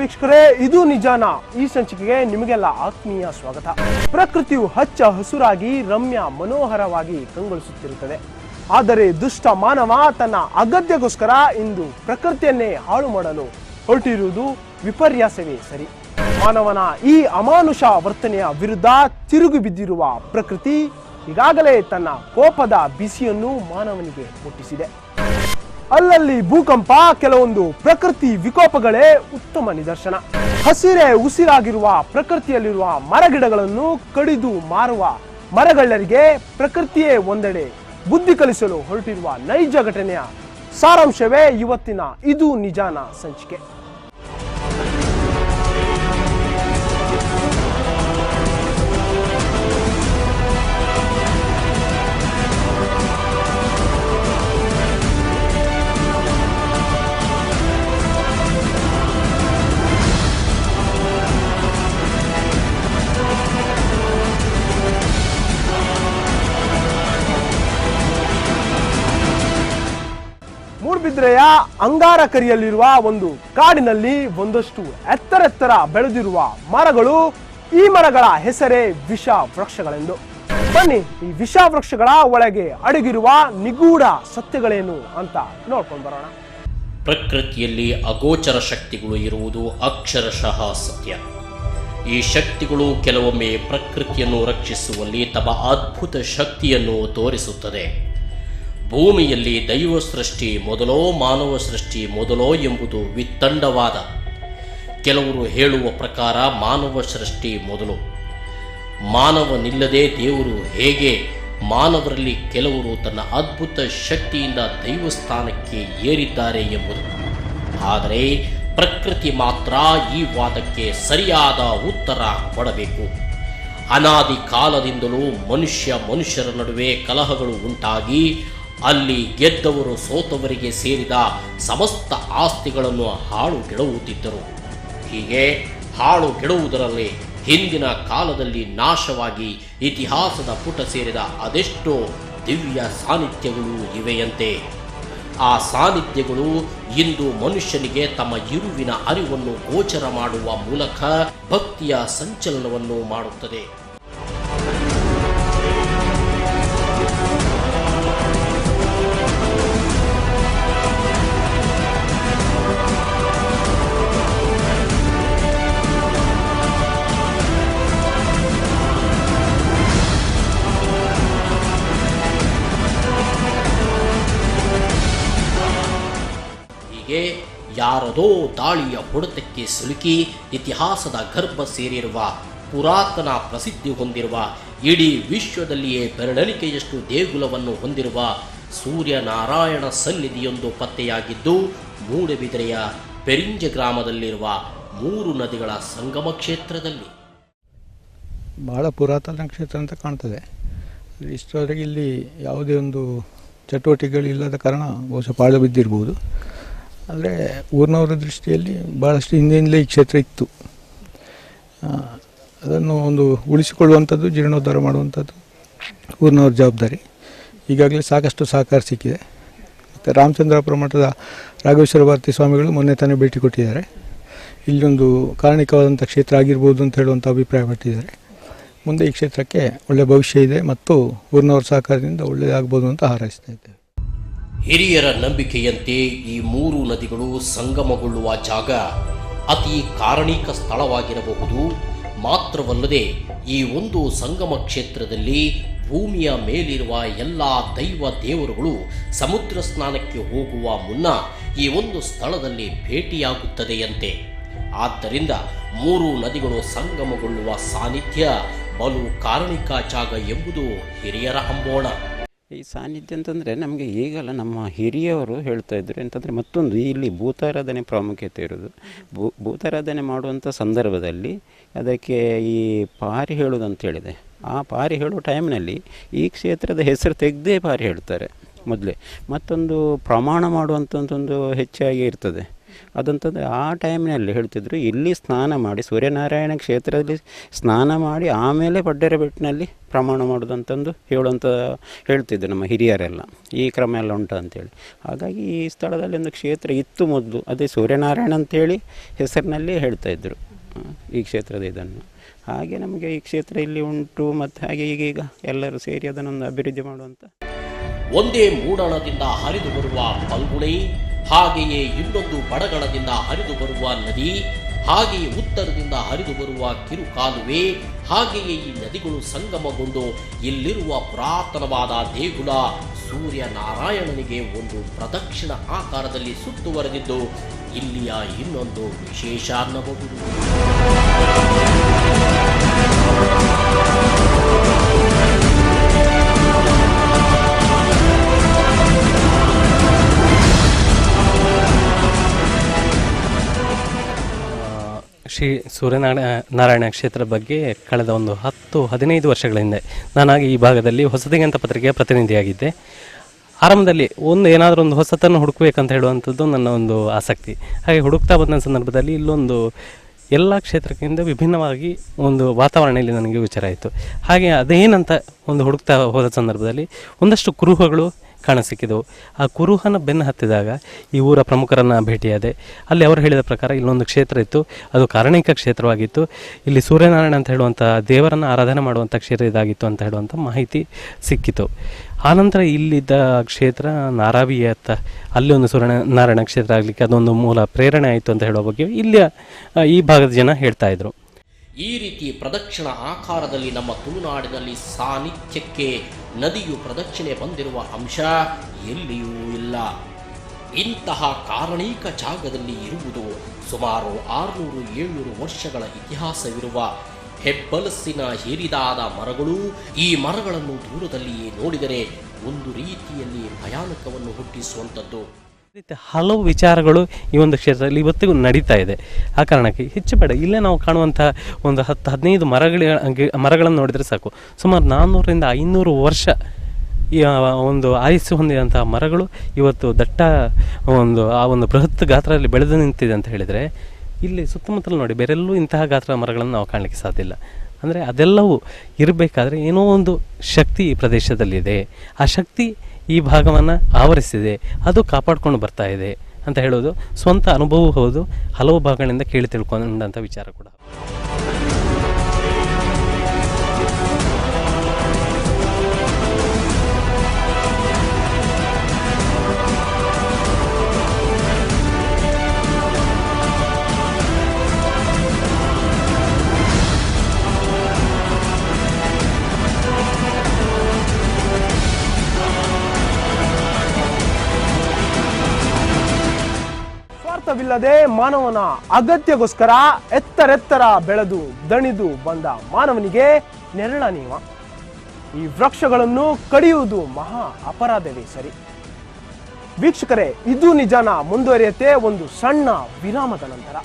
ವೀಕ್ಷಕರೇ, ಇದು ನಿಜಾನ ಈ ಸಂಚಿಕೆಗೆ ನಿಮಗೆಲ್ಲ ಆತ್ಮೀಯ ಸ್ವಾಗತ. ಪ್ರಕೃತಿಯು ಹಚ್ಚ ಹಸುರಾಗಿ ರಮ್ಯ ಮನೋಹರವಾಗಿ ಕಂಗೊಳಿಸುತ್ತಿರುತ್ತದೆ. ಆದರೆ ದುಷ್ಟ ಮಾನವ ತನ್ನ ಅಗತ್ಯಕ್ಕೋಸ್ಕರ ಇಂದು ಪ್ರಕೃತಿಯನ್ನೇ ಹಾಳು ಮಾಡಲು ಹೊರಟಿರುವುದು ವಿಪರ್ಯಾಸವೇ ಸರಿ. ಮಾನವನ ಈ ಅಮಾನುಷ ವರ್ತನೆಯ ವಿರುದ್ಧ ತಿರುಗಿ ಬಿದ್ದಿರುವ ಪ್ರಕೃತಿ ಈಗಾಗಲೇ ತನ್ನ ಕೋಪದ ಬಿಸಿಯನ್ನು ಮಾನವನಿಗೆ ಮುಟ್ಟಿಸಿದೆ. ಅಲ್ಲಲ್ಲಿ ಭೂಕಂಪ, ಕೆಲವೊಂದು ಪ್ರಕೃತಿ ವಿಕೋಪಗಳೇ ಉತ್ತಮ ನಿದರ್ಶನ. ಹಸಿರೇ ಉಸಿರಾಗಿರುವ ಪ್ರಕೃತಿಯಲ್ಲಿರುವ ಮರಗಿಡಗಳನ್ನು ಕಡಿದು ಮಾರುವ ಮರಗಳ್ಳರಿಗೆ ಪ್ರಕೃತಿಯೇ ಒಂದೆಡೆ ಬುದ್ಧಿ ಕಲಿಸಲು ಹೊರಟಿರುವ ನೈಜ ಘಟನೆಯ ಸಾರಾಂಶವೇ ಇವತ್ತಿನ ಇದು ನಿಜಾನ ಸಂಚಿಕೆ. ಮೂಡಬಿದ್ರೆಯ ಅಂಗಾರಕರಿಯಲ್ಲಿರುವ ಒಂದು ಕಾಡಿನಲ್ಲಿ ಒಂದಷ್ಟು ಎತ್ತರ ಬೆಳೆದಿರುವ ಮರಗಳು. ಈ ಮರಗಳ ಹೆಸರೇ ವಿಷ ವೃಕ್ಷಗಳೆಂದು. ಬನ್ನಿ, ಈ ವಿಷ ವೃಕ್ಷಗಳ ಒಳಗೆ ಅಡಗಿರುವ ನಿಗೂಢ ಸತ್ಯಗಳೇನು ಅಂತ ನೋಡ್ಕೊಂಡು ಬರೋಣ. ಪ್ರಕೃತಿಯಲ್ಲಿ ಅಗೋಚರ ಶಕ್ತಿಗಳು ಇರುವುದು ಅಕ್ಷರಶಃ ಸತ್ಯ. ಈ ಶಕ್ತಿಗಳು ಕೆಲವೊಮ್ಮೆ ಪ್ರಕೃತಿಯನ್ನು ರಕ್ಷಿಸುವಲ್ಲಿ ತಮ್ಮ ಅದ್ಭುತ ಶಕ್ತಿಯನ್ನು ತೋರಿಸುತ್ತದೆ. ಭೂಮಿಯಲ್ಲಿ ದೈವ ಸೃಷ್ಟಿ ಮೊದಲೋ ಮಾನವ ಸೃಷ್ಟಿ ಮೊದಲೋ ಎಂಬುದು ವಿತ್ತಂಡವಾದ. ಕೆಲವರು ಹೇಳುವ ಪ್ರಕಾರ ಮಾನವ ಸೃಷ್ಟಿ ಮೊದಲು. ಮಾನವನಿಲ್ಲದೆ ದೇವರು ಹೇಗೆ? ಮಾನವರಲ್ಲಿ ಕೆಲವರು ತನ್ನ ಅದ್ಭುತ ಶಕ್ತಿಯಿಂದ ದೈವಸ್ಥಾನಕ್ಕೆ ಏರಿದ್ದಾರೆ ಎಂಬುದು. ಆದರೆ ಪ್ರಕೃತಿ ಮಾತ್ರ ಈ ವಾದಕ್ಕೆ ಸರಿಯಾದ ಉತ್ತರ ಕೊಡಬೇಕು. ಅನಾದಿ ಕಾಲದಿಂದಲೂ ಮನುಷ್ಯರ ನಡುವೆ ಕಲಹಗಳು ಉಂಟಾಗಿ ಅಲ್ಲಿ ಗೆದ್ದವರು ಸೋತವರಿಗೆ ಸೇರಿದ ಸಮಸ್ತ ಆಸ್ತಿಗಳನ್ನು ಹಾಳುಗೆಡುವುದಿದ್ದರು. ಹೀಗೆ ಹಾಳುಗೆಡುವುದರಲ್ಲಿ ಹಿಂದಿನ ಕಾಲದಲ್ಲಿ ನಾಶವಾಗಿ ಇತಿಹಾಸದ ಪುಟ ಸೇರಿದ ಅದೆಷ್ಟೋ ದಿವ್ಯ ಸಾನ್ನಿಧ್ಯಗಳು ಇವೆಯಂತೆ. ಆ ಸಾನ್ನಿಧ್ಯಗಳು ಇಂದು ಮನುಷ್ಯನಿಗೆ ತಮ್ಮ ಇರುವಿನ ಅರಿವನ್ನು ಗೋಚರ ಮಾಡುವ ಮೂಲಕ ಭಕ್ತಿಯ ಸಂಚಲನವನ್ನು ಮಾಡುತ್ತದೆ. ಯಾರದೋ ದಾಳಿಯ ಹೊಡೆತಕ್ಕೆ ಸಿಲುಕಿ ಇತಿಹಾಸದ ಗರ್ಭ ಸೇರಿರುವ ಪುರಾತನ ಪ್ರಸಿದ್ಧಿ ಹೊಂದಿರುವ ಇಡೀ ವಿಶ್ವದಲ್ಲಿಯೇ ಬೆರಳೆಣಿಕೆಯಷ್ಟು ದೇಗುಲವನ್ನು ಹೊಂದಿರುವ ಸೂರ್ಯನಾರಾಯಣ ಸನ್ನಿಧಿಯೊಂದು ಪತ್ತೆಯಾಗಿದ್ದು ಮೂಡಬಿದಿರೆಯ ಪೆರಿಂಜ ಗ್ರಾಮದಲ್ಲಿರುವ 3 ನದಿಗಳ ಸಂಗಮ ಕ್ಷೇತ್ರದಲ್ಲಿ. ಬಹಳ ಪುರಾತನ ಕ್ಷೇತ್ರ ಅಂತ ಕಾಣ್ತದೆ. ಇಷ್ಟವರೆಗೆ ಇಲ್ಲಿ ಯಾವುದೇ ಒಂದು ಚಟುವಟಿಕೆಗಳಿಲ್ಲದ ಕಾರಣ ಬಹುಶಃ ಪಾಳು ಬಿದ್ದಿರ್ಬೋದು. ಆದರೆ ಊರಿನವರ ದೃಷ್ಟಿಯಲ್ಲಿ ಭಾಳಷ್ಟು ಹಿಂದಿನಿಂದಲೇ ಈ ಕ್ಷೇತ್ರ ಇತ್ತು. ಅದನ್ನು ಒಂದು ಉಳಿಸಿಕೊಳ್ಳುವಂಥದ್ದು, ಜೀರ್ಣೋದ್ಧಾರ ಮಾಡುವಂಥದ್ದು ಊರಿನವ್ರ ಜವಾಬ್ದಾರಿ. ಈಗಾಗಲೇ ಸಾಕಷ್ಟು ಸಹಕಾರ ಸಿಕ್ಕಿದೆ. ಮತ್ತು ರಾಮಚಂದ್ರಾಪುರ ಮಠದ ರಾಘವೇಶ್ವರ ಭಾರತಿ ಸ್ವಾಮಿಗಳು ಮೊನ್ನೆ ತಾನೇ ಭೇಟಿ ಕೊಟ್ಟಿದ್ದಾರೆ. ಇಲ್ಲೊಂದು ಕಾರಣಿಕವಾದಂಥ ಕ್ಷೇತ್ರ ಆಗಿರ್ಬೋದು ಅಂತ ಹೇಳುವಂಥ ಅಭಿಪ್ರಾಯ ಪಟ್ಟಿದ್ದಾರೆ. ಮುಂದೆ ಈ ಕ್ಷೇತ್ರಕ್ಕೆ ಒಳ್ಳೆಯ ಭವಿಷ್ಯ ಇದೆ ಮತ್ತು ಊರಿನವ್ರ ಸಹಕಾರದಿಂದ ಒಳ್ಳೆಯದಾಗ್ಬೋದು ಅಂತ ಹಾರೈಸ್ತಾ ಇದ್ದೇವೆ. ಹಿರಿಯರ ನಂಬಿಕೆಯಂತೆ ಈ 3 ನದಿಗಳು ಸಂಗಮಗೊಳ್ಳುವ ಜಾಗ ಅತಿ ಕಾರಣಿಕ ಸ್ಥಳವಾಗಿರಬಹುದು. ಮಾತ್ರವಲ್ಲದೆ ಈ ಒಂದು ಸಂಗಮ ಕ್ಷೇತ್ರದಲ್ಲಿ ಭೂಮಿಯ ಮೇಲಿರುವ ಎಲ್ಲ ದೈವ ದೇವರುಗಳು ಸಮುದ್ರ ಸ್ನಾನಕ್ಕೆ ಹೋಗುವ ಮುನ್ನ ಈ ಒಂದು ಸ್ಥಳದಲ್ಲಿ ಭೇಟಿಯಾಗುತ್ತದೆಯಂತೆ. ಆದ್ದರಿಂದ 3 ನದಿಗಳು ಸಂಗಮಗೊಳ್ಳುವ ಸಾನ್ನಿಧ್ಯ ಬಲು ಕಾರಣಿಕ ಜಾಗ ಎಂಬುದು ಹಿರಿಯರ ಅಂಬೋಣ. ಈ ಸಾನ್ನಿಧ್ಯ ಅಂತಂದರೆ ನಮಗೆ ಈಗಲ್ಲ ನಮ್ಮ ಹಿರಿಯವರು ಹೇಳ್ತಾ ಇದ್ರು. ಅಂತಂದರೆ ಮತ್ತೊಂದು ಇಲ್ಲಿ ಭೂತಾರಾಧನೆ ಪ್ರಾಮುಖ್ಯತೆ ಇರೋದು. ಭೂತಾರಾಧನೆ ಮಾಡುವಂಥ ಸಂದರ್ಭದಲ್ಲಿ ಅದಕ್ಕೆ ಈ ಪಾರಿ ಹೇಳೋದು ಅಂತ ಹೇಳಿದೆ. ಆ ಪಾರಿ ಹೇಳೋ ಟೈಮ್ನಲ್ಲಿ ಈ ಕ್ಷೇತ್ರದ ಹೆಸರು ತೆಗೆದೇ ಪಾರಿ ಹೇಳ್ತಾರೆ ಮೊದಲೇ. ಮತ್ತೊಂದು ಪ್ರಮಾಣ ಮಾಡುವಂಥದ್ದೊಂದು ಹೆಚ್ಚಾಗಿ ಇರ್ತದೆ. ಅದಂತಂದರೆ ಆ ಟೈಮ್ನಲ್ಲಿ ಹೇಳ್ತಿದ್ರು ಇಲ್ಲಿ ಸ್ನಾನ ಮಾಡಿ ಸೂರ್ಯನಾರಾಯಣ ಕ್ಷೇತ್ರದಲ್ಲಿ ಸ್ನಾನ ಮಾಡಿ ಆಮೇಲೆ ಪಡ್ಡೆರ ಬೆಟ್ಟಿನಲ್ಲಿ ಪ್ರಮಾಣ ಮಾಡೋದಂತಂದು ಹೇಳ್ತಿದ್ರು ನಮ್ಮ ಹಿರಿಯರೆಲ್ಲ. ಈ ಕ್ರಮ ಎಲ್ಲ ಉಂಟು ಅಂಥೇಳಿ. ಹಾಗಾಗಿ ಈ ಸ್ಥಳದಲ್ಲಿ ಒಂದು ಕ್ಷೇತ್ರ ಇತ್ತು ಮೊದಲು, ಅದೇ ಸೂರ್ಯನಾರಾಯಣ ಅಂಥೇಳಿ ಹೆಸರಿನಲ್ಲಿ ಹೇಳ್ತಾಯಿದ್ರು ಈ ಕ್ಷೇತ್ರದ ಇದನ್ನು. ಹಾಗೆ ನಮಗೆ ಈ ಕ್ಷೇತ್ರ ಇಲ್ಲಿ ಉಂಟು, ಮತ್ತು ಹಾಗೆ ಈಗ ಎಲ್ಲರೂ ಸೇರಿ ಅದನ್ನೊಂದು ಅಭಿವೃದ್ಧಿ ಮಾಡುವಂಥ. ಒಂದೇ ಮೂಡಣದಿಂದ ಹರಿದು ಬರುವ ಪಲ್ಗುಣಿ, ಹಾಗೆಯೇ ಇನ್ನೊಂದು ಬಡಗಣದಿಂದ ಹರಿದು ಬರುವ ನದಿ, ಹಾಗೆಯೇ ಉತ್ತರದಿಂದ ಹರಿದು ಬರುವ ಕಿರುಕಾಲುವೆ, ಹಾಗೆಯೇ ಈ ನದಿಗಳು ಸಂಗಮಗೊಂಡು ಇಲ್ಲಿರುವ ಪುರಾತನವಾದ ದೇಗುಲ ಸೂರ್ಯನಾರಾಯಣನಿಗೆ ಒಂದು ಪ್ರದಕ್ಷಿಣ ಆಕಾರದಲ್ಲಿ ಸುತ್ತುವರೆದಿದ್ದು ಇಲ್ಲಿಯ ಇನ್ನೊಂದು ವಿಶೇಷ ಅನ್ನಬಹುದು. ಶ್ರೀ ಸೂರ್ಯನಾರಾಯಣ ಕ್ಷೇತ್ರ ಬಗ್ಗೆ ಕಳೆದ ಒಂದು 10-15 ವರ್ಷಗಳ ಹಿಂದೆ ನಾನಾಗಿ ಈ ಭಾಗದಲ್ಲಿ ಹೊಸದಿಗಂತ ಪತ್ರಿಕೆಯ ಪ್ರತಿನಿಧಿಯಾಗಿದ್ದೆ. ಆರಂಭದಲ್ಲಿ ಏನಾದರೂ ಒಂದು ಹೊಸತನ್ನು ಹುಡುಕಬೇಕಂತ ಹೇಳುವಂಥದ್ದು ನನ್ನ ಒಂದು ಆಸಕ್ತಿ. ಹಾಗೆ ಹುಡುಕ್ತಾ ಬಂದ ಸಂದರ್ಭದಲ್ಲಿ ಇಲ್ಲೊಂದು ಎಲ್ಲ ಕ್ಷೇತ್ರಕ್ಕಿಂತ ವಿಭಿನ್ನವಾಗಿ ಒಂದು ವಾತಾವರಣ ಇಲ್ಲಿ ನನಗೆ ವಿಚಾರ ಆಯಿತು. ಹಾಗೆ ಅದೇನಂತ ಒಂದು ಹುಡುಕ್ತಾ ಹೋದ ಸಂದರ್ಭದಲ್ಲಿ ಒಂದಷ್ಟು ಕುರುಹುಗಳು ಕಾಣಸಿಕ್ಕಿದವು. ಆ ಕುರುಹನ ಬೆನ್ನು ಹತ್ತಿದಾಗ ಈ ಊರ ಪ್ರಮುಖರನ್ನು ಭೇಟಿಯಾದೆ. ಅಲ್ಲಿ ಅವರು ಹೇಳಿದ ಪ್ರಕಾರ ಇಲ್ಲೊಂದು ಕ್ಷೇತ್ರ ಇತ್ತು, ಅದು ಕಾರಣಿಕ ಕ್ಷೇತ್ರವಾಗಿತ್ತು. ಇಲ್ಲಿ ಸೂರ್ಯನಾರಾಯಣ ಅಂತ ಹೇಳುವಂಥ ದೇವರನ್ನು ಆರಾಧನೆ ಮಾಡುವಂಥ ಕ್ಷೇತ್ರ ಇದಾಗಿತ್ತು ಅಂತ ಹೇಳುವಂಥ ಮಾಹಿತಿ ಸಿಕ್ಕಿತು. ಆನಂತರ ಇಲ್ಲಿದ್ದ ಕ್ಷೇತ್ರ ನಾರಾವಿಯತ್ತ, ಅಲ್ಲಿ ಒಂದು ಸೂರ್ಯನಾರಾಯಣ ಕ್ಷೇತ್ರ ಆಗಲಿಕ್ಕೆ ಅದೊಂದು ಮೂಲ ಪ್ರೇರಣೆ ಆಯಿತು ಅಂತ ಹೇಳುವ ಬಗ್ಗೆ ಇಲ್ಲಿಯ ಈ ಭಾಗದ ಜನ ಹೇಳ್ತಾ ಇದ್ರು. ಈ ರೀತಿ ಪ್ರದಕ್ಷಿಣ ಆಕಾರದಲ್ಲಿ ನಮ್ಮ ತುಳುನಾಡಿನಲ್ಲಿ ಸಾನ್ನಿಧ್ಯಕ್ಕೆ ನದಿಯು ಪ್ರದಕ್ಷಿಣೆ ಬಂದಿರುವ ಅಂಶ ಎಲ್ಲಿಯೂ ಇಲ್ಲ. ಇಂತಹ ಕಾರಣೀಕ ಜಾಗದಲ್ಲಿ ಇರುವುದು ಸುಮಾರು 600-700 ವರ್ಷಗಳ ಇತಿಹಾಸವಿರುವ ಹೆಬ್ಬಲಸಿನ ಹಿರಿದಾದ ಮರಗಳು. ಈ ಮರಗಳನ್ನು ದೂರದಲ್ಲಿಯೇ ನೋಡಿದರೆ ಒಂದು ರೀತಿಯಲ್ಲಿ ಭಯಾನಕವನ್ನು ಹುಟ್ಟಿಸುವಂಥದ್ದು. ಹಲವು ವಿಚಾರಗಳು ಈ ಒಂದು ಕ್ಷೇತ್ರದಲ್ಲಿ ಇವತ್ತಿಗೂ ನಡೀತಾ ಇದೆ. ಆ ಕಾರಣಕ್ಕೆ ಹೆಚ್ಚು ಬೇಡ, ಇಲ್ಲೇ ನಾವು ಕಾಣುವಂಥ ಒಂದು 10-15 ಮರಗಳನ್ನು ನೋಡಿದರೆ ಸಾಕು. ಸುಮಾರು 400-500 ವರ್ಷ ಒಂದು ಆಯುಸ್ಸು ಹೊಂದಿದಂಥ ಮರಗಳು ಇವತ್ತು ದಟ್ಟ ಆ ಒಂದು ಬೃಹತ್ ಗಾತ್ರದಲ್ಲಿ ಬೆಳೆದು ನಿಂತಿದೆ ಅಂತ ಹೇಳಿದರೆ, ಇಲ್ಲಿ ಸುತ್ತಮುತ್ತಲು ನೋಡಿ ಬೇರೆಲ್ಲೂ ಇಂತಹ ಗಾತ್ರದ ಮರಗಳನ್ನು ನಾವು ಕಾಣಲಿಕ್ಕೆ ಸಾಧ್ಯ ಇಲ್ಲ. ಅಂದರೆ ಅದೆಲ್ಲವೂ ಇರಬೇಕಾದ್ರೆ ಏನೋ ಒಂದು ಶಕ್ತಿ ಈ ಪ್ರದೇಶದಲ್ಲಿದೆ. ಆ ಶಕ್ತಿ ಈ ಭಾಗವನ್ನು ಆವರಿಸಿದೆ, ಅದು ಕಾಪಾಡಿಕೊಂಡು ಬರ್ತಾ ಇದೆ ಅಂತ ಹೇಳೋದು ಸ್ವಂತ ಅನುಭವ ಹೌದು, ಹಲವು ಭಾಗಗಳಿಂದ ಕೇಳಿ ತಿಳ್ಕೊಂಡಂಥ ವಿಚಾರ ಕೂಡ. ಸ್ವಾರ್ಥವಿಲ್ಲದೆ ಮಾನವನ ಅಗತ್ಯಗೋಸ್ಕರ ಎತ್ತರ ಬೆಳೆದು ದಣಿದು ಬಂದ ಮಾನವನಿಗೆ ನೆರಳ ನೀವ. ಈ ವೃಕ್ಷಗಳನ್ನು ಕಡಿಯುವುದು ಮಹಾ ಅಪರಾಧವೇ ಸರಿ. ವೀಕ್ಷಕರೇ, ಇದು ನಿಜಾನ ಮುಂದುವರಿಯುತ್ತೆ ಒಂದು ಸಣ್ಣ ವಿರಾಮದ ನಂತರ.